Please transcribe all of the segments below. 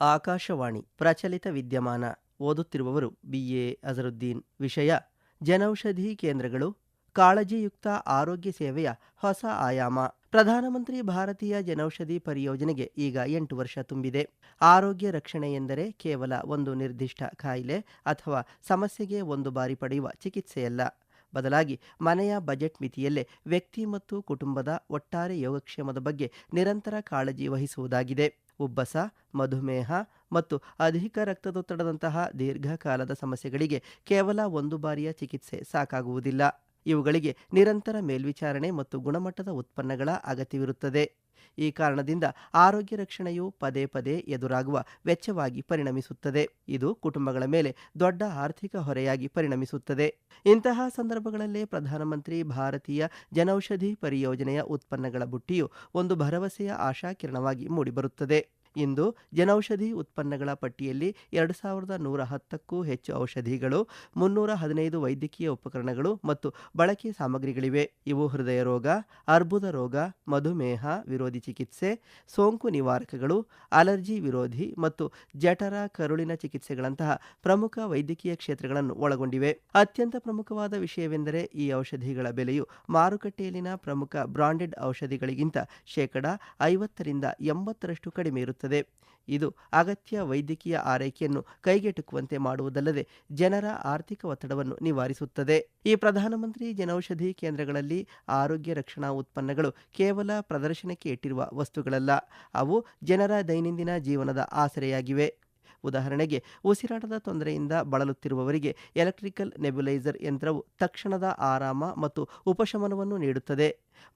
ಆಕಾಶವಾಣಿ ಪ್ರಚಲಿತ ವಿದ್ಯಮಾನ ಓದುತ್ತಿರುವವರು ಬಿಎ ಅಜರುದ್ದೀನ್. ವಿಷಯ ಜನೌಷಧಿ ಕೇಂದ್ರಗಳು, ಕಾಳಜಿಯುಕ್ತ ಆರೋಗ್ಯ ಸೇವೆಯ ಹೊಸ ಆಯಾಮ. ಪ್ರಧಾನಮಂತ್ರಿ ಭಾರತೀಯ ಜನೌಷಧಿ ಪರಿಯೋಜನೆಗೆ ಈಗ 8 ವರ್ಷ ತುಂಬಿದೆ. ಆರೋಗ್ಯ ರಕ್ಷಣೆ ಎಂದರೆ ಕೇವಲ ಒಂದು ನಿರ್ದಿಷ್ಟ ಕಾಯಿಲೆ ಅಥವಾ ಸಮಸ್ಯೆಗೆ ಒಂದು ಬಾರಿ ಪಡೆಯುವ ಚಿಕಿತ್ಸೆಯಲ್ಲ. ಬದಲಾಗಿ ಮನೆಯ ಬಜೆಟ್ ಮಿತಿಯಲ್ಲೇ ವ್ಯಕ್ತಿ ಮತ್ತು ಕುಟುಂಬದ ಒಟ್ಟಾರೆ ಯೋಗಕ್ಷೇಮದ ಬಗ್ಗೆ ನಿರಂತರ ಕಾಳಜಿ ವಹಿಸುವುದಾಗಿದೆ. ಉಬ್ಬಸ, ಮಧುಮೇಹ ಮತ್ತು ಅಧಿಕ ರಕ್ತದೊತ್ತಡದಂತಹ ದೀರ್ಘಕಾಲದ ಸಮಸ್ಯೆಗಳಿಗೆ ಕೇವಲ ಒಂದು ಬಾರಿಯ ಚಿಕಿತ್ಸೆ ಸಾಕಾಗುವುದಿಲ್ಲ. ಇವುಗಳಿಗೆ ನಿರಂತರ ಮೇಲ್ವಿಚಾರಣೆ ಮತ್ತು ಗುಣಮಟ್ಟದ ಉತ್ಪನ್ನಗಳ ಅಗತ್ಯವಿರುತ್ತದೆ. ಈ ಕಾರಣದಿಂದ ಆರೋಗ್ಯ ರಕ್ಷಣೆಯು ಪದೇ ಪದೇ ಎದುರಾಗುವ ವೆಚ್ಚವಾಗಿ ಪರಿಣಮಿಸುತ್ತದೆ. ಇದು ಕುಟುಂಬಗಳ ಮೇಲೆ ದೊಡ್ಡ ಆರ್ಥಿಕ ಹೊರೆಯಾಗಿ ಪರಿಣಮಿಸುತ್ತದೆ. ಇಂತಹ ಸಂದರ್ಭಗಳಲ್ಲೇ ಪ್ರಧಾನಮಂತ್ರಿ ಭಾರತೀಯ ಜನೌಷಧಿ ಪರಿಯೋಜನೆಯ ಉತ್ಪನ್ನಗಳ ಬುಟ್ಟಿಯು ಒಂದು ಭರವಸೆಯ ಆಶಾಕಿರಣವಾಗಿ ಮೂಡಿಬರುತ್ತದೆ. ಇಂದು ಜನೌಷಧಿ ಉತ್ಪನ್ನಗಳ ಪಟ್ಟಿಯಲ್ಲಿ 2110ಕ್ಕೂ ಹೆಚ್ಚು ಔಷಧಿಗಳು, 315 ವೈದ್ಯಕೀಯ ಉಪಕರಣಗಳು ಮತ್ತು ಬಳಕೆ ಸಾಮಗ್ರಿಗಳಿವೆ. ಇವು ಹೃದಯ ರೋಗ, ಅರ್ಬುದ ರೋಗ, ಮಧುಮೇಹ ವಿರೋಧಿ ಚಿಕಿತ್ಸೆ, ಸೋಂಕು ನಿವಾರಕಗಳು, ಅಲರ್ಜಿ ವಿರೋಧಿ ಮತ್ತು ಜಠರ ಕರುಳಿನ ಚಿಕಿತ್ಸೆಗಳಂತಹ ಪ್ರಮುಖ ವೈದ್ಯಕೀಯ ಕ್ಷೇತ್ರಗಳನ್ನು ಒಳಗೊಂಡಿವೆ. ಅತ್ಯಂತ ಪ್ರಮುಖವಾದ ವಿಷಯವೆಂದರೆ ಈ ಔಷಧಿಗಳ ಬೆಲೆಯು ಮಾರುಕಟ್ಟೆಯಲ್ಲಿನ ಪ್ರಮುಖ ಬ್ರಾಂಡೆಡ್ ಔಷಧಿಗಳಿಗಿಂತ 50-80% ಕಡಿಮೆ ಇರುತ್ತದೆ. ಇದು ಅಗತ್ಯ ವೈದ್ಯಕೀಯ ಆರೈಕೆಯನ್ನು ಕೈಗೆಟುಕುವಂತೆ ಮಾಡುವುದಲ್ಲದೆ ಜನರ ಆರ್ಥಿಕ ಒತ್ತಡವನ್ನು ನಿವಾರಿಸುತ್ತದೆ. ಈ ಪ್ರಧಾನಮಂತ್ರಿ ಜನೌಷಧಿ ಕೇಂದ್ರಗಳಲ್ಲಿ ಆರೋಗ್ಯ ರಕ್ಷಣಾ ಉತ್ಪನ್ನಗಳು ಕೇವಲ ಪ್ರದರ್ಶನಕ್ಕೆ ಇಟ್ಟಿರುವ ವಸ್ತುಗಳಲ್ಲ, ಅವು ಜನರ ದೈನಂದಿನ ಜೀವನದ ಆಸರೆಯಾಗಿವೆ. ಉದಾಹರಣೆಗೆ, ಉಸಿರಾಟದ ತೊಂದರೆಯಿಂದ ಬಳಲುತ್ತಿರುವವರಿಗೆ ಎಲೆಕ್ಟ್ರಿಕಲ್ ನೆಬ್ಯುಲೈಸರ್ ಯಂತ್ರವು ತಕ್ಷಣದ ಆರಾಮ ಮತ್ತು ಉಪಶಮನವನ್ನು ನೀಡುತ್ತದೆ.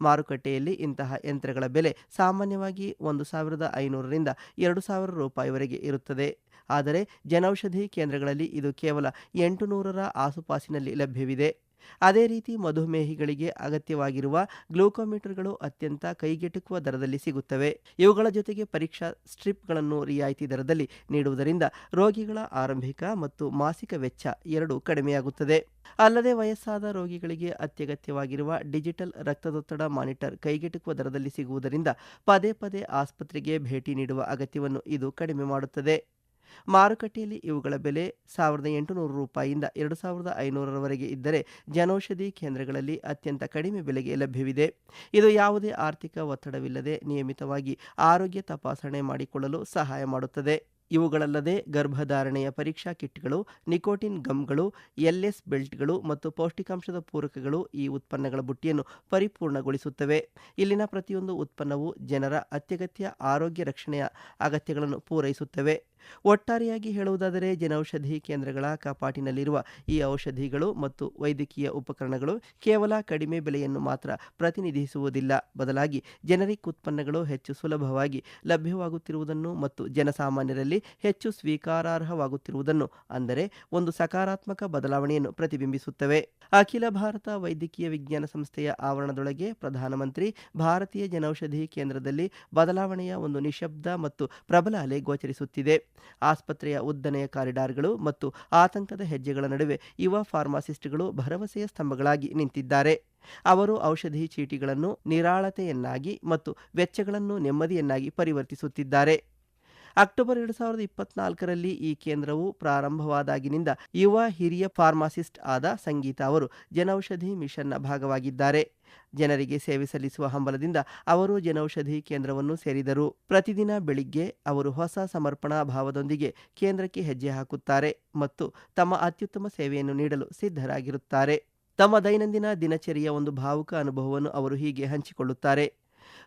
ಮಾರುಕಟ್ಟೆಯಲ್ಲಿ ಇಂತಹ ಯಂತ್ರಗಳ ಬೆಲೆ ಸಾಮಾನ್ಯವಾಗಿ 1,500ರಿಂದ 2,000 ರೂಪಾಯಿವರೆಗೆ ಇರುತ್ತದೆ. ಆದರೆ ಜನೌಷಧಿ ಕೇಂದ್ರಗಳಲ್ಲಿ ಇದು ಕೇವಲ 800ರ ಆಸುಪಾಸಿನಲ್ಲಿ ಲಭ್ಯವಿದೆ. ಅದೇ ರೀತಿ ಮಧುಮೇಹಿಗಳಿಗೆ ಅಗತ್ಯವಾಗಿರುವ ಗ್ಲೂಕೋಮೀಟರ್ಗಳು ಅತ್ಯಂತ ಕೈಗೆಟುಕುವ ದರದಲ್ಲಿ ಸಿಗುತ್ತವೆ. ಇವುಗಳ ಜೊತೆಗೆ ಪರೀಕ್ಷಾ ಸ್ಟ್ರಿಪ್ಗಳನ್ನು ರಿಯಾಯಿತಿ ದರದಲ್ಲಿ ನೀಡುವುದರಿಂದ ರೋಗಿಗಳ ಆರಂಭಿಕ ಮತ್ತು ಮಾಸಿಕ ವೆಚ್ಚ ಎರಡೂ ಕಡಿಮೆಯಾಗುತ್ತದೆ. ಅಲ್ಲದೆ ವಯಸ್ಸಾದ ರೋಗಿಗಳಿಗೆ ಅತ್ಯಗತ್ಯವಾಗಿರುವ ಡಿಜಿಟಲ್ ರಕ್ತದೊತ್ತಡ ಮಾನಿಟರ್ ಕೈಗೆಟುಕುವ ದರದಲ್ಲಿ ಸಿಗುವುದರಿಂದ ಪದೇ ಪದೇ ಆಸ್ಪತ್ರೆಗೆ ಭೇಟಿ ನೀಡುವ ಅಗತ್ಯವನ್ನು ಇದು ಕಡಿಮೆ ಮಾಡುತ್ತದೆ. ಮಾರುಕಟ್ಟೆಯಲ್ಲಿ ಇವುಗಳ ಬೆಲೆ 1,800 ರೂಪಾಯಿಯಿಂದ 2,500ರವರೆಗೆ ಇದ್ದರೆ ಜನೌಷಧಿ ಕೇಂದ್ರಗಳಲ್ಲಿ ಅತ್ಯಂತ ಕಡಿಮೆ ಬೆಲೆಗೆ ಲಭ್ಯವಿದೆ. ಇದು ಯಾವುದೇ ಆರ್ಥಿಕ ಒತ್ತಡವಿಲ್ಲದೆ ನಿಯಮಿತವಾಗಿ ಆರೋಗ್ಯ ತಪಾಸಣೆ ಮಾಡಿಕೊಳ್ಳಲು ಸಹಾಯ ಮಾಡುತ್ತದೆ. ಇವುಗಳಲ್ಲದೆ ಗರ್ಭಧಾರಣೆಯ ಪರೀಕ್ಷಾ ಕಿಟ್ಗಳು, ನಿಕೋಟಿನ್ ಗಮ್ಗಳು, ಎಲ್ಎಸ್ ಬೆಲ್ಟ್ಗಳು ಮತ್ತು ಪೌಷ್ಟಿಕಾಂಶದ ಪೂರಕಗಳು ಈ ಉತ್ಪನ್ನಗಳ ಬುಟ್ಟಿಯನ್ನು ಪರಿಪೂರ್ಣಗೊಳಿಸುತ್ತವೆ. ಇಲ್ಲಿನ ಪ್ರತಿಯೊಂದು ಉತ್ಪನ್ನವು ಜನರ ಅತ್ಯಗತ್ಯ ಆರೋಗ್ಯ ರಕ್ಷಣೆಯ ಅಗತ್ಯಗಳನ್ನು ಪೂರೈಸುತ್ತವೆ. ಒಟ್ಟಾರೆಯಾಗಿ ಹೇಳುವುದಾದರೆ, ಜನೌಷಧಿ ಕೇಂದ್ರಗಳ ಕಪಾಟಿನಲ್ಲಿರುವ ಈ ಔಷಧಿಗಳು ಮತ್ತು ವೈದ್ಯಕೀಯ ಉಪಕರಣಗಳು ಕೇವಲ ಕಡಿಮೆ ಬೆಲೆಯನ್ನು ಮಾತ್ರ ಪ್ರತಿನಿಧಿಸುವುದಿಲ್ಲ, ಬದಲಾಗಿ ಜನರಿಕ್ ಉತ್ಪನ್ನಗಳು ಹೆಚ್ಚು ಸುಲಭವಾಗಿ ಲಭ್ಯವಾಗುತ್ತಿರುವುದನ್ನು ಮತ್ತು ಜನಸಾಮಾನ್ಯರಲ್ಲಿ ಹೆಚ್ಚು ಸ್ವೀಕಾರಾರ್ಹವಾಗುತ್ತಿರುವುದನ್ನು, ಅಂದರೆ ಒಂದು ಸಕಾರಾತ್ಮಕ ಬದಲಾವಣೆಯನ್ನು ಪ್ರತಿಬಿಂಬಿಸುತ್ತವೆ. ಅಖಿಲ ಭಾರತ ವೈದ್ಯಕೀಯ ವಿಜ್ಞಾನ ಸಂಸ್ಥೆಯ ಆವರಣದೊಳಗೆ ಪ್ರಧಾನಮಂತ್ರಿ ಭಾರತೀಯ ಜನೌಷಧಿ ಕೇಂದ್ರದಲ್ಲಿ ಬದಲಾವಣೆಯ ಒಂದು ನಿಶಬ್ದ ಮತ್ತು ಪ್ರಬಲ ಅಲೆ ಗೋಚರಿಸುತ್ತಿದೆ. ಆಸ್ಪತ್ರೆಯ ಉದ್ದನೆಯ ಕಾರಿಡಾರ್ಗಳು ಮತ್ತು ಆತಂಕದ ಹೆಜ್ಜೆಗಳ ನಡುವೆ ಯುವ ಫಾರ್ಮಾಸಿಸ್ಟ್ಗಳು ಭರವಸೆಯ ಸ್ತಂಭಗಳಾಗಿ ನಿಂತಿದ್ದಾರೆ. ಅವರು ಔಷಧಿ ಚೀಟಿಗಳನ್ನು ನಿರಾಳತೆಯನ್ನಾಗಿ ಮತ್ತು ವೆಚ್ಚಗಳನ್ನು ನೆಮ್ಮದಿಯನ್ನಾಗಿ ಪರಿವರ್ತಿಸುತ್ತಿದ್ದಾರೆ. ಅಕ್ಟೋಬರ್ 2024ರಲ್ಲಿ ಈ ಕೇಂದ್ರವು ಪ್ರಾರಂಭವಾದಾಗಿನಿಂದ ಯುವ ಹಿರಿಯ ಫಾರ್ಮಾಸಿಸ್ಟ್ ಆದ ಸಂಗೀತಾ ಅವರು ಜನೌಷಧಿ ಮಿಷನ್ನ ಭಾಗವಾಗಿದ್ದಾರೆ. ಜನರಿಗೆ ಸೇವೆ ಸಲ್ಲಿಸುವ ಹಂಬಲದಿಂದ ಅವರು ಜನೌಷಧಿ ಕೇಂದ್ರವನ್ನು ಸೇರಿದರು. ಪ್ರತಿದಿನ ಬೆಳಿಗ್ಗೆ ಅವರು ಹೊಸ ಸಮರ್ಪಣಾ ಭಾವದೊಂದಿಗೆ ಕೇಂದ್ರಕ್ಕೆ ಹೆಜ್ಜೆ ಹಾಕುತ್ತಾರೆ ಮತ್ತು ತಮ್ಮ ಅತ್ಯುತ್ತಮ ಸೇವೆಯನ್ನು ನೀಡಲು ಸಿದ್ಧರಾಗಿರುತ್ತಾರೆ. ತಮ್ಮ ದೈನಂದಿನ ದಿನಚರಿಯ ಒಂದು ಭಾವುಕ ಅನುಭವವನ್ನು ಅವರು ಹೀಗೆ ಹಂಚಿಕೊಳ್ಳುತ್ತಾರೆ.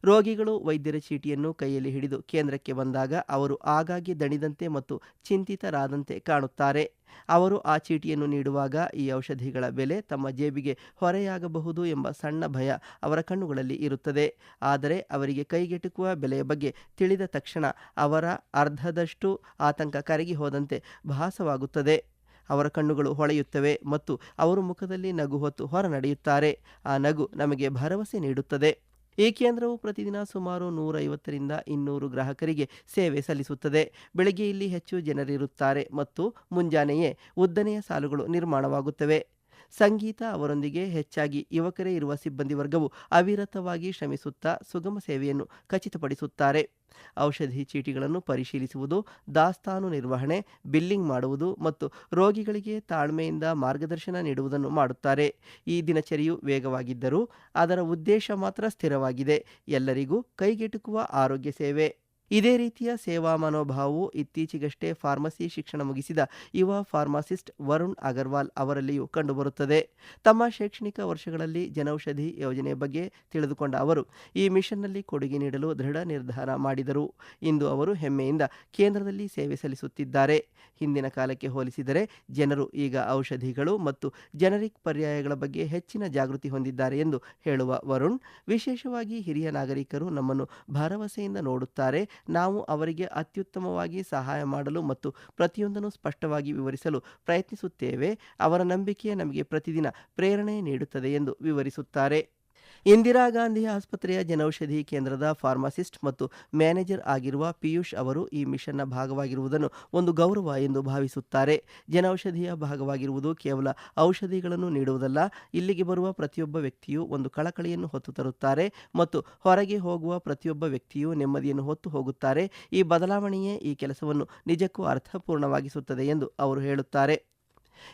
ರೋಗಿಗಳು ವೈದ್ಯರ ಚೀಟಿಯನ್ನು ಕೈಯಲ್ಲಿ ಹಿಡಿದು ಕೇಂದ್ರಕ್ಕೆ ಬಂದಾಗ ಅವರು ಆಗಾಗ್ಗೆ ದಣಿದಂತೆ ಮತ್ತು ಚಿಂತಿತರಾದಂತೆ ಕಾಣುತ್ತಾರೆ. ಅವರು ಆ ಚೀಟಿಯನ್ನು ನೀಡುವಾಗ ಈ ಔಷಧಿಗಳ ಬೆಲೆ ತಮ್ಮ ಜೇಬಿಗೆ ಹೊರೆಯಾಗಬಹುದು ಎಂಬ ಸಣ್ಣ ಭಯ ಅವರ ಕಣ್ಣುಗಳಲ್ಲಿ ಇರುತ್ತದೆ. ಆದರೆ ಅವರಿಗೆ ಕೈಗೆಟುಕುವ ಬೆಲೆಯ ಬಗ್ಗೆ ತಿಳಿದ ತಕ್ಷಣ ಅವರ ಅರ್ಧದಷ್ಟು ಆತಂಕ ಕರಗಿ ಹೋದಂತೆ ಭಾಸವಾಗುತ್ತದೆ. ಅವರ ಕಣ್ಣುಗಳು ಹೊಳೆಯುತ್ತವೆ ಮತ್ತು ಅವರು ಮುಖದಲ್ಲಿ ನಗು ಹೊತ್ತು ಹೊರ ನಡೆಯುತ್ತಾರೆ. ಆ ನಗು ನಮಗೆ ಭರವಸೆ ನೀಡುತ್ತದೆ. ಈ ಕೇಂದ್ರವು ಪ್ರತಿದಿನ ಸುಮಾರು 150ರಿಂದ 200 ಗ್ರಾಹಕರಿಗೆ ಸೇವೆ ಸಲ್ಲಿಸುತ್ತದೆ. ಬೆಳಗ್ಗೆ ಇಲ್ಲಿ ಹೆಚ್ಚು ಜನರಿರುತ್ತಾರೆ ಮತ್ತು ಮುಂಜಾನೆಯೇ ಉದ್ದನೆಯ ಸಾಲುಗಳು ನಿರ್ಮಾಣವಾಗುತ್ತವೆ. ಸಂಗೀತ ಅವರೊಂದಿಗೆ ಹೆಚ್ಚಾಗಿ ಯುವಕರೇ ಇರುವ ಸಿಬ್ಬಂದಿ ವರ್ಗವು ಅವಿರತವಾಗಿ ಶ್ರಮಿಸುತ್ತಾ ಸುಗಮ ಸೇವೆಯನ್ನು ಖಚಿತಪಡಿಸುತ್ತಾರೆ. ಔಷಧಿ ಚೀಟಿಗಳನ್ನು ಪರಿಶೀಲಿಸುವುದು, ದಾಸ್ತಾನು ನಿರ್ವಹಣೆ, ಬಿಲ್ಲಿಂಗ್ ಮಾಡುವುದು ಮತ್ತು ರೋಗಿಗಳಿಗೆ ತಾಳ್ಮೆಯಿಂದ ಮಾರ್ಗದರ್ಶನ ನೀಡುವುದನ್ನು ಮಾಡುತ್ತಾರೆ. ಈ ದಿನಚರಿಯು ವೇಗವಾಗಿದ್ದರೂ ಅದರ ಉದ್ದೇಶ ಮಾತ್ರ ಸ್ಥಿರವಾಗಿದೆ: ಎಲ್ಲರಿಗೂ ಕೈಗೆಟುಕುವ ಆರೋಗ್ಯ ಸೇವೆ. ಇದೇ ರೀತಿಯ ಸೇವಾ ಮನೋಭಾವವು ಇತ್ತೀಚೆಗಷ್ಟೇ ಫಾರ್ಮಸಿ ಶಿಕ್ಷಣ ಮುಗಿಸಿದ ಯುವ ಫಾರ್ಮಾಸಿಸ್ಟ್ ವರುಣ್ ಅಗರ್ವಾಲ್ ಅವರಲ್ಲಿಯೂ ಕಂಡುಬರುತ್ತದೆ. ತಮ್ಮ ಶೈಕ್ಷಣಿಕ ವರ್ಷಗಳಲ್ಲಿ ಜನೌಷಧಿ ಯೋಜನೆ ಬಗ್ಗೆ ತಿಳಿದುಕೊಂಡ ಅವರು ಈ ಮಿಷನ್ನಲ್ಲಿ ಕೊಡುಗೆ ನೀಡಲು ದೃಢ ನಿರ್ಧಾರ ಮಾಡಿದರು. ಇಂದು ಅವರು ಹೆಮ್ಮೆಯಿಂದ ಕೇಂದ್ರದಲ್ಲಿ ಸೇವೆ ಸಲ್ಲಿಸುತ್ತಿದ್ದಾರೆ. ಹಿಂದಿನ ಕಾಲಕ್ಕೆ ಹೋಲಿಸಿದರೆ ಜನರು ಈಗ ಔಷಧಿಗಳು ಮತ್ತು ಜನರಿಕ್ ಪರ್ಯಾಯಗಳ ಬಗ್ಗೆ ಹೆಚ್ಚಿನ ಜಾಗೃತಿ ಹೊಂದಿದ್ದಾರೆ ಎಂದು ಹೇಳುವ ವರುಣ್, ವಿಶೇಷವಾಗಿ ಹಿರಿಯ ನಾಗರಿಕರು ನಮ್ಮನ್ನು ಭರವಸೆಯಿಂದ ನೋಡುತ್ತಾರೆ. ನಾವು ಅವರಿಗೆ ಅತ್ಯುತ್ತಮವಾಗಿ ಸಹಾಯ ಮಾಡಲು ಮತ್ತು ಪ್ರತಿಯೊಂದನ್ನು ಸ್ಪಷ್ಟವಾಗಿ ವಿವರಿಸಲು ಪ್ರಯತ್ನಿಸುತ್ತೇವೆ. ಅವರ ನಂಬಿಕೆ ನಮಗೆ ಪ್ರತಿದಿನ ಪ್ರೇರಣೆ ನೀಡುತ್ತದೆ ಎಂದು ವಿವರಿಸುತ್ತಾರೆ. ಇಂದಿರಾ ಗಾಂಧಿ ಆಸ್ಪತ್ರೆಯ ಜನೌಷಧಿ ಕೇಂದ್ರದ ಫಾರ್ಮಾಸಿಸ್ಟ್ ಮತ್ತು ಮ್ಯಾನೇಜರ್ ಆಗಿರುವ ಪಿಯೂಷ್ ಅವರು ಈ ಮಿಷನ್ನ ಭಾಗವಾಗಿರುವುದನ್ನು ಒಂದು ಗೌರವ ಎಂದು ಭಾವಿಸುತ್ತಾರೆ. ಜನೌಷಧಿಯ ಭಾಗವಾಗಿರುವುದು ಕೇವಲ ಔಷಧಿಗಳನ್ನು ನೀಡುವುದಲ್ಲ, ಇಲ್ಲಿಗೆ ಬರುವ ಪ್ರತಿಯೊಬ್ಬ ವ್ಯಕ್ತಿಯೂ ಒಂದು ಕಳಕಳಿಯನ್ನು ಹೊತ್ತು ತರುತ್ತಾರೆ ಮತ್ತು ಹೊರಗೆ ಹೋಗುವ ಪ್ರತಿಯೊಬ್ಬ ವ್ಯಕ್ತಿಯೂ ನೆಮ್ಮದಿಯನ್ನು ಹೊತ್ತು ಹೋಗುತ್ತಾರೆ. ಈ ಬದಲಾವಣೆಯೇ ಈ ಕೆಲಸವನ್ನು ನಿಜಕ್ಕೂ ಅರ್ಥಪೂರ್ಣವಾಗಿಸುತ್ತದೆ ಎಂದು ಅವರು ಹೇಳುತ್ತಾರೆ.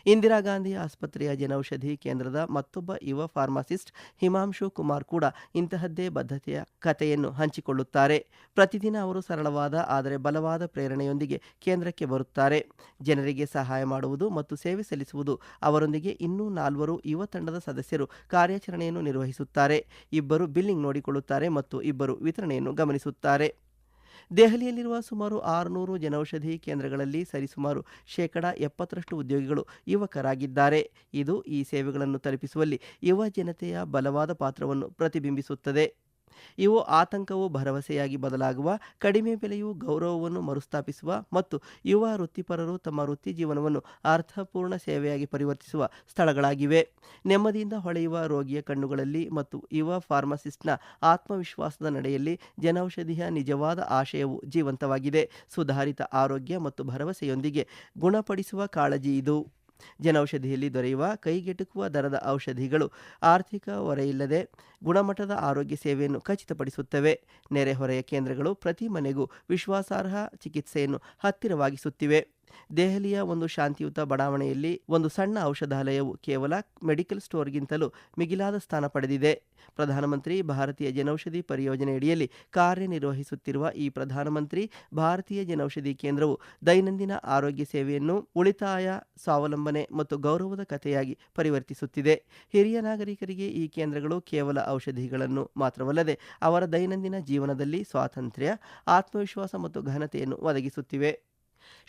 ಇಂದಿರಾ ಗಾಂಧಿ ಆಸ್ಪತ್ರೆಯ ಜನೌಷಧಿ ಕೇಂದ್ರದ ಮತ್ತೊಬ್ಬ ಯುವ ಫಾರ್ಮಾಸಿಸ್ಟ್ ಹಿಮಾಂಶು ಕುಮಾರ್ ಕೂಡ ಇಂತಹದ್ದೇ ಬದ್ಧತೆಯ ಕಥೆಯನ್ನು ಹಂಚಿಕೊಳ್ಳುತ್ತಾರೆ. ಪ್ರತಿದಿನ ಅವರು ಸರಳವಾದ ಆದರೆ ಬಲವಾದ ಪ್ರೇರಣೆಯೊಂದಿಗೆ ಕೇಂದ್ರಕ್ಕೆ ಬರುತ್ತಾರೆ. ಜನರಿಗೆ ಸಹಾಯ ಮಾಡುವುದು ಮತ್ತು ಸೇವೆ ಸಲ್ಲಿಸುವುದು ಅವರೊಂದಿಗೆ ಇನ್ನೂ 4 ಯುವ ತಂಡದ ಸದಸ್ಯರು ಕಾರ್ಯಾಚರಣೆಯನ್ನು ನಿರ್ವಹಿಸುತ್ತಾರೆ. 2 ಬಿಲ್ಲಿಂಗ್ ನೋಡಿಕೊಳ್ಳುತ್ತಾರೆ ಮತ್ತು 2 ವಿತರಣೆಯನ್ನು ಗಮನಿಸುತ್ತಾರೆ. ದೆಹಲಿಯಲ್ಲಿರುವ ಸುಮಾರು 600 ಜನೌಷಧಿ ಕೇಂದ್ರಗಳಲ್ಲಿ ಸರಿಸುಮಾರು 70% ಉದ್ಯೋಗಿಗಳು ಯುವಕರಾಗಿದ್ದಾರೆ. ಇದು ಈ ಸೇವೆಗಳನ್ನು ತಲುಪಿಸುವಲ್ಲಿ ಯುವ ಜನತೆಯ ಬಲವಾದ ಪಾತ್ರವನ್ನು ಪ್ರತಿಬಿಂಬಿಸುತ್ತದೆ. ಇವು ಆತಂಕವು ಭರವಸೆಯಾಗಿ ಬದಲಾಗುವ, ಕಡಿಮೆ ಬೆಲೆಯು ಗೌರವವನ್ನು ಮರುಸ್ಥಾಪಿಸುವ ಮತ್ತು ಯುವ ವೃತ್ತಿಪರರು ತಮ್ಮ ವೃತ್ತಿ ಜೀವನವನ್ನು ಅರ್ಥಪೂರ್ಣ ಸೇವೆಯಾಗಿ ಪರಿವರ್ತಿಸುವ ಸ್ಥಳಗಳಾಗಿವೆ. ನೆಮ್ಮದಿಯಿಂದ ಹೊಳೆಯುವ ರೋಗಿಯ ಕಣ್ಣುಗಳಲ್ಲಿ ಮತ್ತು ಯುವ ಫಾರ್ಮಾಸಿಸ್ಟ್ನ ಆತ್ಮವಿಶ್ವಾಸದ ನಡೆಯಲ್ಲಿ ಜನೌಷಧಿಯ ನಿಜವಾದ ಆಶಯವು ಜೀವಂತವಾಗಿದೆ. ಸುಧಾರಿತ ಆರೋಗ್ಯ ಮತ್ತು ಭರವಸೆಯೊಂದಿಗೆ ಗುಣಪಡಿಸುವ ಕಾಳಜಿ ಇದು. ಜನೌಷಧಿಯಲ್ಲಿ ದೊರೆಯುವ ಕೈಗೆಟುಕುವ ದರದ ಔಷಧಿಗಳು ಆರ್ಥಿಕ ಹೊರೆಯಿಲ್ಲದೆ ಗುಣಮಟ್ಟದ ಆರೋಗ್ಯ ಸೇವೆಯನ್ನು ಖಚಿತಪಡಿಸುತ್ತವೆ. ನೆರೆಹೊರೆಯ ಕೇಂದ್ರಗಳು ಪ್ರತಿ ಮನೆಗೂ ವಿಶ್ವಾಸಾರ್ಹ ಚಿಕಿತ್ಸೆಯನ್ನು ಹತ್ತಿರವಾಗಿಸುತ್ತಿವೆ. ದೆಹಲಿಯ ಒಂದು ಶಾಂತಿಯುತ ಬಡಾವಣೆಯಲ್ಲಿ ಒಂದು ಸಣ್ಣ ಔಷಧಾಲಯವು ಕೇವಲ ಮೆಡಿಕಲ್ ಸ್ಟೋರ್ಗಿಂತಲೂ ಮಿಗಿಲಾದ ಸ್ಥಾನ ಪಡೆದಿದೆ. ಪ್ರಧಾನಮಂತ್ರಿ ಭಾರತೀಯ ಜನೌಷಧಿ ಪರಿಯೋಜನೆಯಡಿಯಲ್ಲಿ ಕಾರ್ಯನಿರ್ವಹಿಸುತ್ತಿರುವ ಈ ಪ್ರಧಾನಮಂತ್ರಿ ಭಾರತೀಯ ಜನೌಷಧಿ ಕೇಂದ್ರವು ದೈನಂದಿನ ಆರೋಗ್ಯ ಸೇವೆಯನ್ನು ಉಳಿತಾಯ, ಸ್ವಾವಲಂಬನೆ ಮತ್ತು ಗೌರವದ ಕಥೆಯಾಗಿ ಪರಿವರ್ತಿಸುತ್ತಿದೆ. ಹಿರಿಯ ನಾಗರಿಕರಿಗೆ ಈ ಕೇಂದ್ರಗಳು ಕೇವಲ ಔಷಧಿಗಳನ್ನು ಮಾತ್ರವಲ್ಲದೆ ಅವರ ದೈನಂದಿನ ಜೀವನದಲ್ಲಿ ಸ್ವಾತಂತ್ರ್ಯ, ಆತ್ಮವಿಶ್ವಾಸ ಮತ್ತು ಘನತೆಯನ್ನು ಒದಗಿಸುತ್ತಿವೆ.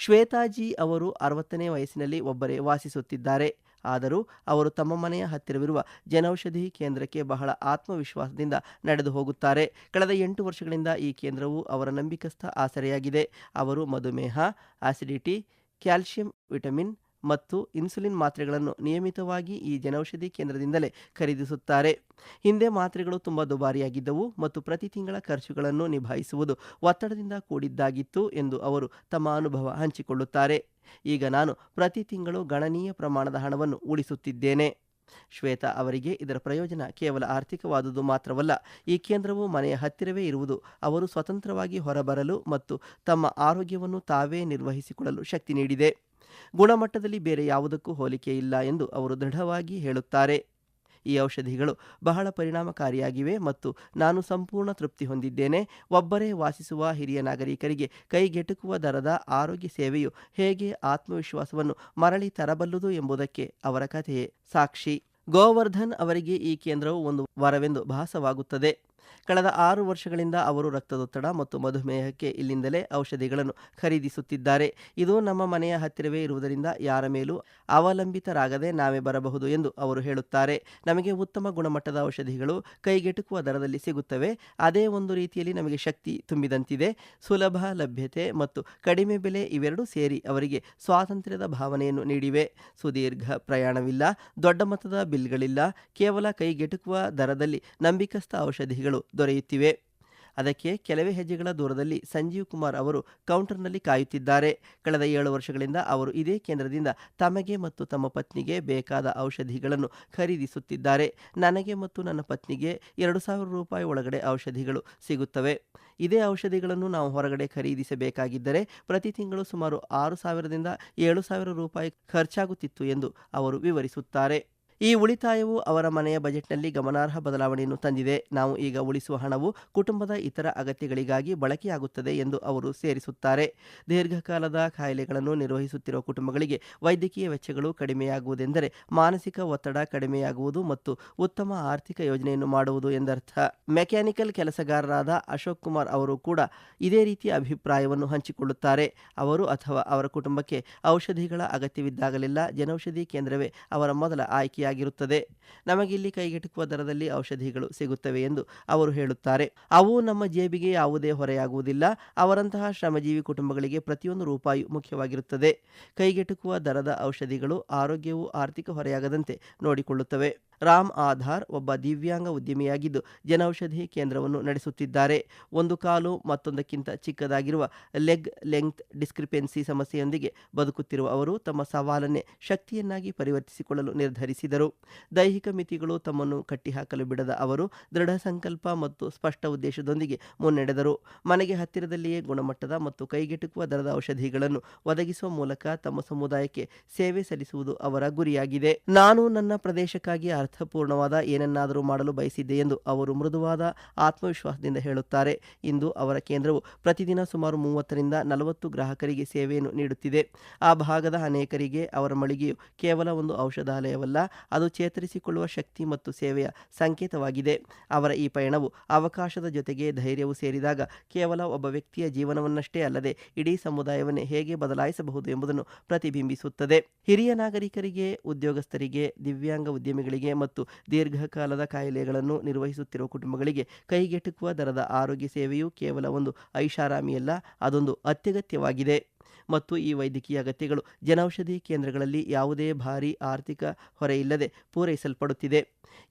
ಶ್ವೇತಾಜಿ ಅವರು 60ನೇ ವಯಸ್ಸಿನಲ್ಲಿ ಒಬ್ಬರೇ ವಾಸಿಸುತ್ತಿದ್ದಾರೆ. ಆದರೂ ಅವರು ತಮ್ಮ ಮನೆಯ ಹತ್ತಿರವಿರುವ ಜನೌಷಧಿ ಕೇಂದ್ರಕ್ಕೆ ಬಹಳ ಆತ್ಮವಿಶ್ವಾಸದಿಂದ ನಡೆದು ಹೋಗುತ್ತಾರೆ. ಕಳೆದ 8 ವರ್ಷಗಳಿಂದ ಈ ಕೇಂದ್ರವು ಅವರ ನಂಬಿಕಸ್ಥ ಆಸರೆಯಾಗಿದೆ. ಅವರು ಮಧುಮೇಹ, ಆಸಿಡಿಟಿ, ಕ್ಯಾಲ್ಸಿಯಂ, ವಿಟಮಿನ್ ಮತ್ತು ಇನ್ಸುಲಿನ್ ಮಾತ್ರೆಗಳನ್ನು ನಿಯಮಿತವಾಗಿ ಈ ಜನೌಷಧಿ ಕೇಂದ್ರದಿಂದಲೇ ಖರೀದಿಸುತ್ತಾರೆ. ಹಿಂದೆ ಮಾತ್ರೆಗಳು ತುಂಬ ದುಬಾರಿಯಾಗಿದ್ದವು ಮತ್ತು ಪ್ರತಿ ತಿಂಗಳ ಖರ್ಚುಗಳನ್ನು ನಿಭಾಯಿಸುವುದು ಒತ್ತಡದಿಂದ ಕೂಡಿದ್ದಾಗಿತ್ತು ಎಂದು ಅವರು ತಮ್ಮ ಅನುಭವ ಹಂಚಿಕೊಳ್ಳುತ್ತಾರೆ. ಈಗ ನಾನು ಪ್ರತಿ ತಿಂಗಳು ಗಣನೀಯ ಪ್ರಮಾಣದ ಹಣವನ್ನು ಉಳಿಸುತ್ತಿದ್ದೇನೆ. ಶ್ವೇತಾ ಅವರಿಗೆ ಇದರ ಪ್ರಯೋಜನ ಕೇವಲ ಆರ್ಥಿಕವಾದುದು ಮಾತ್ರವಲ್ಲ, ಈ ಕೇಂದ್ರವು ಮನೆಯ ಹತ್ತಿರವೇ ಇರುವುದು ಅವರು ಸ್ವತಂತ್ರವಾಗಿ ಹೊರಬರಲು ಮತ್ತು ತಮ್ಮ ಆರೋಗ್ಯವನ್ನು ತಾವೇ ನಿರ್ವಹಿಸಿಕೊಳ್ಳಲು ಶಕ್ತಿ ನೀಡಿದೆ. ಗುಣಮಟ್ಟದಲ್ಲಿ ಬೇರೆ ಯಾವುದಕ್ಕೂ ಹೋಲಿಕೆ ಇಲ್ಲ ಎಂದು ಅವರು ದೃಢವಾಗಿ ಹೇಳುತ್ತಾರೆ. ಈ ಔಷಧಿಗಳು ಬಹಳ ಪರಿಣಾಮಕಾರಿಯಾಗಿವೆ ಮತ್ತು ನಾನು ಸಂಪೂರ್ಣ ತೃಪ್ತಿ ಹೊಂದಿದ್ದೇನೆ. ಒಬ್ಬರೇ ವಾಸಿಸುವ ಹಿರಿಯ ನಾಗರಿಕರಿಗೆ ಕೈಗೆಟುಕುವ ದರದ ಆರೋಗ್ಯ ಸೇವೆಯು ಹೇಗೆ ಆತ್ಮವಿಶ್ವಾಸವನ್ನು ಮರಳಿ ತರಬಲ್ಲುದು ಎಂಬುದಕ್ಕೆ ಅವರ ಕಥೆಯೇ ಸಾಕ್ಷಿ. ಗೋವರ್ಧನ್ ಅವರಿಗೆ ಈ ಕೇಂದ್ರವು ಒಂದು ವರವೆಂದು ಭಾಸವಾಗುತ್ತದೆ. ಕಳೆದ 6 ವರ್ಷಗಳಿಂದ ಅವರು ರಕ್ತದೊತ್ತಡ ಮತ್ತು ಮಧುಮೇಹಕ್ಕೆ ಇಲ್ಲಿಂದಲೇ ಔಷಧಿಗಳನ್ನು ಖರೀದಿಸುತ್ತಿದ್ದಾರೆ. ಇದು ನಮ್ಮ ಮನೆಯ ಹತ್ತಿರವೇ ಇರುವುದರಿಂದ ಯಾರ ಮೇಲೂ ಅವಲಂಬಿತರಾಗದೆ ನಾವೇ ಬರಬಹುದು ಎಂದು ಅವರು ಹೇಳುತ್ತಾರೆ. ನಮಗೆ ಉತ್ತಮ ಗುಣಮಟ್ಟದ ಔಷಧಿಗಳು ಕೈಗೆಟುಕುವ ದರದಲ್ಲಿ ಸಿಗುತ್ತವೆ. ಅದೇ ಒಂದು ರೀತಿಯಲ್ಲಿ ನಮಗೆ ಶಕ್ತಿ ತುಂಬಿದಂತಿದೆ. ಸುಲಭ ಲಭ್ಯತೆ ಮತ್ತು ಕಡಿಮೆ ಬೆಲೆ ಇವೆರಡೂ ಸೇರಿ ಅವರಿಗೆ ಸ್ವಾತಂತ್ರ್ಯದ ಭಾವನೆಯನ್ನು ನೀಡಿವೆ. ಸುದೀರ್ಘ ಪ್ರಯಾಣವಿಲ್ಲ, ದೊಡ್ಡ ಮೊತ್ತದ ಬಿಲ್ಗಳಿಲ್ಲ, ಕೇವಲ ಕೈಗೆಟುಕುವ ದರದಲ್ಲಿ ನಂಬಿಕಸ್ಥ ಔಷಧಿಗಳು ದೊರೆಯುತ್ತಿವೆ. ಅದಕ್ಕೆ ಕೆಲವೇ ಹೆಜ್ಜೆಗಳ ದೂರದಲ್ಲಿ ಸಂಜೀವ್ ಕುಮಾರ್ ಅವರು ಕೌಂಟರ್ನಲ್ಲಿ ಕಾಯುತ್ತಿದ್ದಾರೆ. ಕಳೆದ 7 ವರ್ಷಗಳಿಂದ ಅವರು ಇದೇ ಕೇಂದ್ರದಿಂದ ತಮಗೆ ಮತ್ತು ತಮ್ಮ ಪತ್ನಿಗೆ ಬೇಕಾದ ಔಷಧಿಗಳನ್ನು ಖರೀದಿಸುತ್ತಿದ್ದಾರೆ. ನನಗೆ ಮತ್ತು ನನ್ನ ಪತ್ನಿಗೆ 2,000 ರೂಪಾಯಿ ಒಳಗಡೆ ಔಷಧಿಗಳು ಸಿಗುತ್ತವೆ. ಇದೇ ಔಷಧಿಗಳನ್ನು ನಾವು ಹೊರಗಡೆ ಖರೀದಿಸಬೇಕಾಗಿದ್ದರೆ ಪ್ರತಿ ತಿಂಗಳು ಸುಮಾರು 6,000ದಿಂದ 7,000 ರೂಪಾಯಿ ಖರ್ಚಾಗುತ್ತಿತ್ತು ಎಂದು ಅವರು ವಿವರಿಸುತ್ತಾರೆ. ಈ ಉಳಿತಾಯವು ಅವರ ಮನೆಯ ಬಜೆಟ್ನಲ್ಲಿ ಗಮನಾರ್ಹ ಬದಲಾವಣೆಯನ್ನು ತಂದಿದೆ. ನಾವು ಈಗ ಉಳಿಸುವ ಹಣವು ಕುಟುಂಬದ ಇತರ ಅಗತ್ಯಗಳಿಗಾಗಿ ಬಳಕೆಯಾಗುತ್ತದೆ ಎಂದು ಅವರು ಸೇರಿಸುತ್ತಾರೆ. ದೀರ್ಘಕಾಲದ ಕಾಯಿಲೆಗಳನ್ನು ನಿರ್ವಹಿಸುತ್ತಿರುವ ಕುಟುಂಬಗಳಿಗೆ ವೈದ್ಯಕೀಯ ವೆಚ್ಚಗಳು ಕಡಿಮೆಯಾಗುವುದೆಂದರೆ ಮಾನಸಿಕ ಒತ್ತಡ ಕಡಿಮೆಯಾಗುವುದು ಮತ್ತು ಉತ್ತಮ ಆರ್ಥಿಕ ಯೋಜನೆಯನ್ನು ಮಾಡುವುದು ಎಂದರ್ಥ. ಮೆಕ್ಯಾನಿಕಲ್ ಕೆಲಸಗಾರರಾದ ಅಶೋಕ್ ಕುಮಾರ್ ಅವರು ಕೂಡ ಇದೇ ರೀತಿಯ ಅಭಿಪ್ರಾಯವನ್ನು ಹಂಚಿಕೊಳ್ಳುತ್ತಾರೆ. ಅವರು ಅಥವಾ ಅವರ ಕುಟುಂಬಕ್ಕೆ ಔಷಧಿಗಳ ಅಗತ್ಯವಿದ್ದಾಗಲೆಲ್ಲ ಜನೌಷಧಿ ಕೇಂದ್ರವೇ ಅವರ ಮೊದಲ ಆಯ್ಕೆಯಾಗಿರುತ್ತದೆ. ನಮಗಿಲ್ಲಿ ಕೈಗೆಟುಕುವ ದರದಲ್ಲಿ ಔಷಧಿಗಳು ಸಿಗುತ್ತವೆ ಎಂದು ಅವರು ಹೇಳುತ್ತಾರೆ. ಅವು ನಮ್ಮ ಜೇಬಿಗೆ ಯಾವುದೇ ಹೊರೆಯಾಗುವುದಿಲ್ಲ. ಅವರಂತಹ ಶ್ರಮಜೀವಿ ಕುಟುಂಬಗಳಿಗೆ ಪ್ರತಿಯೊಂದು ರೂಪಾಯಿ ಮುಖ್ಯವಾಗಿರುತ್ತದೆ. ಕೈಗೆಟುಕುವ ದರದ ಔಷಧಿಗಳು ಆರೋಗ್ಯವು ಆರ್ಥಿಕ ಹೊರೆಯಾಗದಂತೆ ನೋಡಿಕೊಳ್ಳುತ್ತವೆ. ರಾಮ್ ಆಧಾರ್ ಒಬ್ಬ ದಿವ್ಯಾಂಗ ಉದ್ಯಮಿಯಾಗಿದ್ದು ಜನೌಷಧಿ ಕೇಂದ್ರವನ್ನು ನಡೆಸುತ್ತಿದ್ದಾರೆ. ಒಂದು ಕಾಲು ಮತ್ತೊಂದಕ್ಕಿಂತ ಚಿಕ್ಕದಾಗಿರುವ ಲೆಗ್ ಲೆಂಗ್ತ್ ಡಿಸ್ಕ್ರಿಪೆನ್ಸಿ ಸಮಸ್ಯೆಯೊಂದಿಗೆ ಬದುಕುತ್ತಿರುವ ಅವರು ತಮ್ಮ ಸವಾಲನ್ನೇ ಶಕ್ತಿಯನ್ನಾಗಿ ಪರಿವರ್ತಿಸಿಕೊಳ್ಳಲು ನಿರ್ಧರಿಸಿದರು. ದೈಹಿಕ ಮಿತಿಗಳು ತಮ್ಮನ್ನು ಕಟ್ಟಿಹಾಕಲು ಬಿಡದ ಅವರು ದೃಢ ಸಂಕಲ್ಪ ಮತ್ತು ಸ್ಪಷ್ಟ ಉದ್ದೇಶದೊಂದಿಗೆ ಮುನ್ನಡೆದರು. ಮನೆಗೆ ಹತ್ತಿರದಲ್ಲಿಯೇ ಗುಣಮಟ್ಟದ ಮತ್ತು ಕೈಗೆಟುಕುವ ದರದ ಔಷಧಿಗಳನ್ನು ಒದಗಿಸುವ ಮೂಲಕ ತಮ್ಮ ಸಮುದಾಯಕ್ಕೆ ಸೇವೆ ಸಲ್ಲಿಸುವುದು ಅವರ ಗುರಿಯಾಗಿದೆ. ನಾನು ನನ್ನ ಪ್ರದೇಶಕ್ಕಾಗಿ ಅರ್ಥಪೂರ್ಣವಾದ ಏನನ್ನಾದರೂ ಮಾಡಲು ಬಯಸಿದ್ದೆ ಎಂದು ಅವರು ಮೃದುವಾದ ಆತ್ಮವಿಶ್ವಾಸದಿಂದ ಹೇಳುತ್ತಾರೆ. ಇಂದು ಅವರ ಕೇಂದ್ರವು ಪ್ರತಿದಿನ ಸುಮಾರು 30ರಿಂದ 40 ಗ್ರಾಹಕರಿಗೆ ಸೇವೆಯನ್ನು ನೀಡುತ್ತಿದೆ. ಆ ಭಾಗದ ಅನೇಕರಿಗೆ ಅವರ ಮಳಿಗೆಯು ಕೇವಲ ಒಂದು ಔಷಧಾಲಯವಲ್ಲ, ಅದು ಚೇತರಿಸಿಕೊಳ್ಳುವ ಶಕ್ತಿ ಮತ್ತು ಸೇವೆಯ ಸಂಕೇತವಾಗಿದೆ. ಅವರ ಈ ಪಯಣವು ಅವಕಾಶದ ಜೊತೆಗೆ ಧೈರ್ಯವು ಸೇರಿದಾಗ ಕೇವಲ ಒಬ್ಬ ವ್ಯಕ್ತಿಯ ಜೀವನವನ್ನಷ್ಟೇ ಅಲ್ಲದೆ ಇಡೀ ಸಮುದಾಯವನ್ನೇ ಹೇಗೆ ಬದಲಾಯಿಸಬಹುದು ಎಂಬುದನ್ನು ಪ್ರತಿಬಿಂಬಿಸುತ್ತದೆ. ಹಿರಿಯ ನಾಗರಿಕರಿಗೆ, ಉದ್ಯೋಗಸ್ಥರಿಗೆ, ದಿವ್ಯಾಂಗ ಉದ್ಯಮಿಗಳಿಗೆ ಮತ್ತು ದೀರ್ಘಕಾಲದ ಕಾಯಿಲೆಗಳನ್ನು ನಿರ್ವಹಿಸುತ್ತಿರುವ ಕುಟುಂಬಗಳಿಗೆ ಕೈಗೆಟುಕುವ ದರದ ಆರೋಗ್ಯ ಸೇವೆಯು ಕೇವಲ ಒಂದು ಐಷಾರಾಮಿಯಲ್ಲ, ಅದೊಂದು ಅತ್ಯಗತ್ಯವಾಗಿದೆ. ಮತ್ತು ಈ ವೈದ್ಯಕೀಯ ಅಗತ್ಯಗಳು ಜನೌಷಧಿ ಕೇಂದ್ರಗಳಲ್ಲಿ ಯಾವುದೇ ಭಾರೀ ಆರ್ಥಿಕ ಹೊರೆಯಿಲ್ಲದೆ ಪೂರೈಸಲ್ಪಡುತ್ತಿದೆ.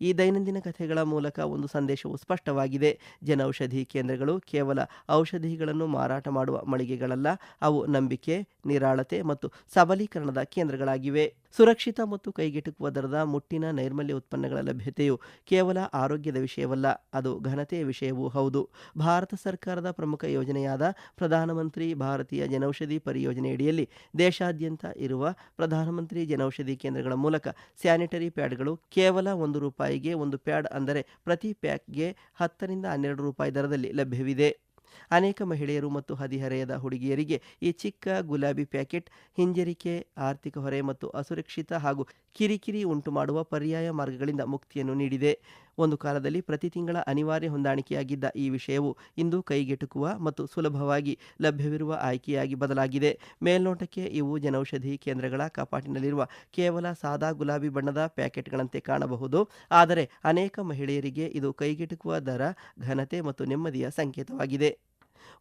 ಈ ದೈನಂದಿನ ಕಥೆಗಳ ಮೂಲಕ ಒಂದು ಸಂದೇಶವು ಸ್ಪಷ್ಟವಾಗಿದೆ. ಜನೌಷಧಿ ಕೇಂದ್ರಗಳು ಕೇವಲ ಔಷಧಿಗಳನ್ನು ಮಾರಾಟ ಮಾಡುವ ಮಳಿಗೆಗಳಲ್ಲ, ಅವು ನಂಬಿಕೆ, ನಿರಾಳತೆ ಮತ್ತು ಸಬಲೀಕರಣದ ಕೇಂದ್ರಗಳಾಗಿವೆ. ಸುರಕ್ಷಿತ ಮತ್ತು ಕೈಗೆಟುಕುವ ದರದ ಮುಟ್ಟಿನ ನೈರ್ಮಲ್ಯ ಉತ್ಪನ್ನಗಳ ಲಭ್ಯತೆಯು ಕೇವಲ ಆರೋಗ್ಯದ ವಿಷಯವಲ್ಲ, ಅದು ಘನತೆಯ ವಿಷಯವೂ ಹೌದು. ಭಾರತ ಸರ್ಕಾರದ ಪ್ರಮುಖ ಯೋಜನೆಯಾದ ಪ್ರಧಾನಮಂತ್ರಿ ಭಾರತೀಯ ಜನೌಷಧಿ ಪರಿಯೋಜನೆಯಡಿಯಲ್ಲಿ ದೇಶಾದ್ಯಂತ ಇರುವ ಪ್ರಧಾನಮಂತ್ರಿ ಜನೌಷಧಿ ಕೇಂದ್ರಗಳ ಮೂಲಕ ಸ್ಯಾನಿಟರಿ ಪ್ಯಾಡ್ಗಳು ಕೇವಲ ₹1ಗೆ ಒಂದು ಪ್ಯಾಡ್, ಅಂದರೆ ಪ್ರತಿ ಪ್ಯಾಕ್ಗೆ 10ರಿಂದ 12 ರೂಪಾಯಿ ದರದಲ್ಲಿ ಲಭ್ಯವಿದೆ. ಅನೇಕ ಮಹಿಳೆಯರು ಮತ್ತು ಹದಿಹರೆಯದ ಹುಡುಗಿಯರಿಗೆ ಈ ಚಿಕ್ಕ ಗುಲಾಬಿ ಪ್ಯಾಕೆಟ್ ಹಿಂಜರಿಕೆ, ಆರ್ಥಿಕ ಹೊರೆ ಮತ್ತು ಅಸುರಕ್ಷಿತ ಹಾಗೂ ಕಿರಿಕಿರಿ ಉಂಟು ಮಾಡುವ ಪರ್ಯಾಯ ಮಾರ್ಗಗಳಿಂದ ಮುಕ್ತಿಯನ್ನು ನೀಡಿದೆ. ಒಂದು ಕಾಲದಲ್ಲಿ ಪ್ರತಿ ತಿಂಗಳ ಅನಿವಾರ್ಯ ಹೊಂದಾಣಿಕೆಯಾಗಿದ್ದ ಈ ವಿಷಯವು ಇಂದು ಕೈಗೆಟುಕುವ ಮತ್ತು ಸುಲಭವಾಗಿ ಲಭ್ಯವಿರುವ ಆಯ್ಕೆಯಾಗಿ ಬದಲಾಗಿದೆ. ಮೇಲ್ನೋಟಕ್ಕೆ ಇವು ಜನೌಷಧಿ ಕೇಂದ್ರಗಳ ಕಪಾಟಿನಲ್ಲಿರುವ ಕೇವಲ ಸಾದಾ ಗುಲಾಬಿ ಬಣ್ಣದ ಪ್ಯಾಕೆಟ್ಗಳಂತೆ ಕಾಣಬಹುದು, ಆದರೆ ಅನೇಕ ಮಹಿಳೆಯರಿಗೆ ಇದು ಕೈಗೆಟುಕುವ ದರ, ಘನತೆ ಮತ್ತು ನೆಮ್ಮದಿಯ ಸಂಕೇತವಾಗಿದೆ.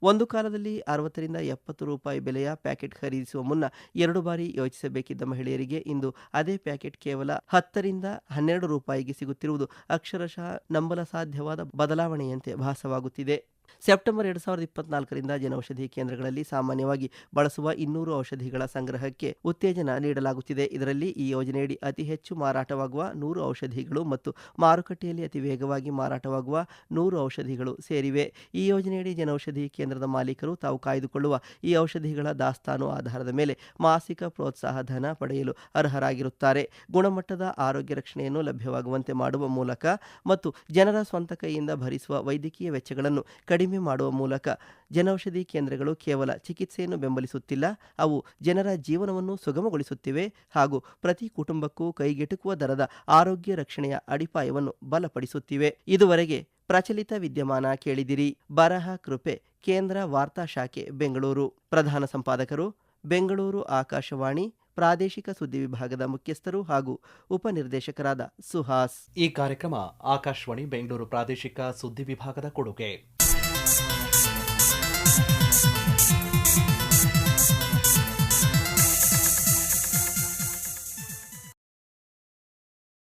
ಒಂದು ಕಾಲದಲ್ಲಿ 60ರಿಂದ 70 ರೂಪಾಯಿ ಬೆಲೆಯ ಪ್ಯಾಕೆಟ್ ಖರೀದಿಸುವ ಮುನ್ನ 2 ಬಾರಿ ಯೋಚಿಸಬೇಕಿದ್ದ ಮಹಿಳೆಯರಿಗೆ ಇಂದು ಅದೇ ಪ್ಯಾಕೆಟ್ ಕೇವಲ 10ರಿಂದ 12 ರೂಪಾಯಿಗೆ ಸಿಗುತ್ತಿರುವುದು ಅಕ್ಷರಶಃ ನಂಬಲಸಾಧ್ಯವಾದ ಬದಲಾವಣೆಯಂತೆ ಭಾಸವಾಗುತ್ತಿದೆ. ಸೆಪ್ಟೆಂಬರ್ 2024ರಿಂದ ಜನೌಷಧಿ ಕೇಂದ್ರಗಳಲ್ಲಿ ಸಾಮಾನ್ಯವಾಗಿ ಬಳಸುವ 200 ಔಷಧಿಗಳ ಸಂಗ್ರಹಕ್ಕೆ ಉತ್ತೇಜನ ನೀಡಲಾಗುತ್ತಿದೆ. ಇದರಲ್ಲಿ ಈ ಯೋಜನೆಯಡಿ ಅತಿ ಹೆಚ್ಚು ಮಾರಾಟವಾಗುವ 100 ಔಷಧಿಗಳು ಮತ್ತು ಮಾರುಕಟ್ಟೆಯಲ್ಲಿ ಅತಿ ವೇಗವಾಗಿ ಮಾರಾಟವಾಗುವ 100 ಔಷಧಿಗಳು ಸೇರಿವೆ. ಈ ಯೋಜನೆಯಡಿ ಜನೌಷಧಿ ಕೇಂದ್ರದ ಮಾಲೀಕರು ತಾವು ಕಾಯ್ದುಕೊಳ್ಳುವ ಈ ಔಷಧಿಗಳ ದಾಸ್ತಾನು ಆಧಾರದ ಮೇಲೆ ಮಾಸಿಕ ಪ್ರೋತ್ಸಾಹ ಧನ ಪಡೆಯಲು ಅರ್ಹರಾಗಿರುತ್ತಾರೆ. ಗುಣಮಟ್ಟದ ಆರೋಗ್ಯ ರಕ್ಷಣೆಯನ್ನು ಲಭ್ಯವಾಗುವಂತೆ ಮಾಡುವ ಮೂಲಕ ಮತ್ತು ಜನರ ಸ್ವಂತ ಕೈಯಿಂದ ಭರಿಸುವ ವೈದ್ಯಕೀಯ ವೆಚ್ಚಗಳನ್ನು ಕಡಿಮೆ ಮಾಡುವ ಮೂಲಕ ಜನೌಷಧಿ ಕೇಂದ್ರಗಳು ಕೇವಲ ಚಿಕಿತ್ಸೆಯನ್ನು ಬೆಂಬಲಿಸುತ್ತಿಲ್ಲ, ಅವು ಜನರ ಜೀವನವನ್ನು ಸುಗಮಗೊಳಿಸುತ್ತಿವೆ ಹಾಗೂ ಪ್ರತಿ ಕುಟುಂಬಕ್ಕೂ ಕೈಗೆಟುಕುವ ದರದ ಆರೋಗ್ಯ ರಕ್ಷಣೆಯ ಅಡಿಪಾಯವನ್ನು ಬಲಪಡಿಸುತ್ತಿವೆ. ಇದುವರೆಗೆ ಪ್ರಚಲಿತ ವಿದ್ಯಮಾನ ಕೇಳಿದಿರಿ. ಬರಹ ಕೃಪೆ, ಕೇಂದ್ರ ವಾರ್ತಾ ಶಾಖೆ, ಬೆಂಗಳೂರು. ಪ್ರಧಾನ ಸಂಪಾದಕರು, ಬೆಂಗಳೂರು ಆಕಾಶವಾಣಿ ಪ್ರಾದೇಶಿಕ ಸುದ್ದಿ ವಿಭಾಗದ ಮುಖ್ಯಸ್ಥರು ಹಾಗೂ ಉಪನಿರ್ದೇಶಕರಾದ ಸುಹಾಸ್. ಈ ಕಾರ್ಯಕ್ರಮ ಆಕಾಶವಾಣಿ ಬೆಂಗಳೂರು ಪ್ರಾದೇಶಿಕ ಸುದ್ದಿ ವಿಭಾಗದ ಕೊಡುಗೆ.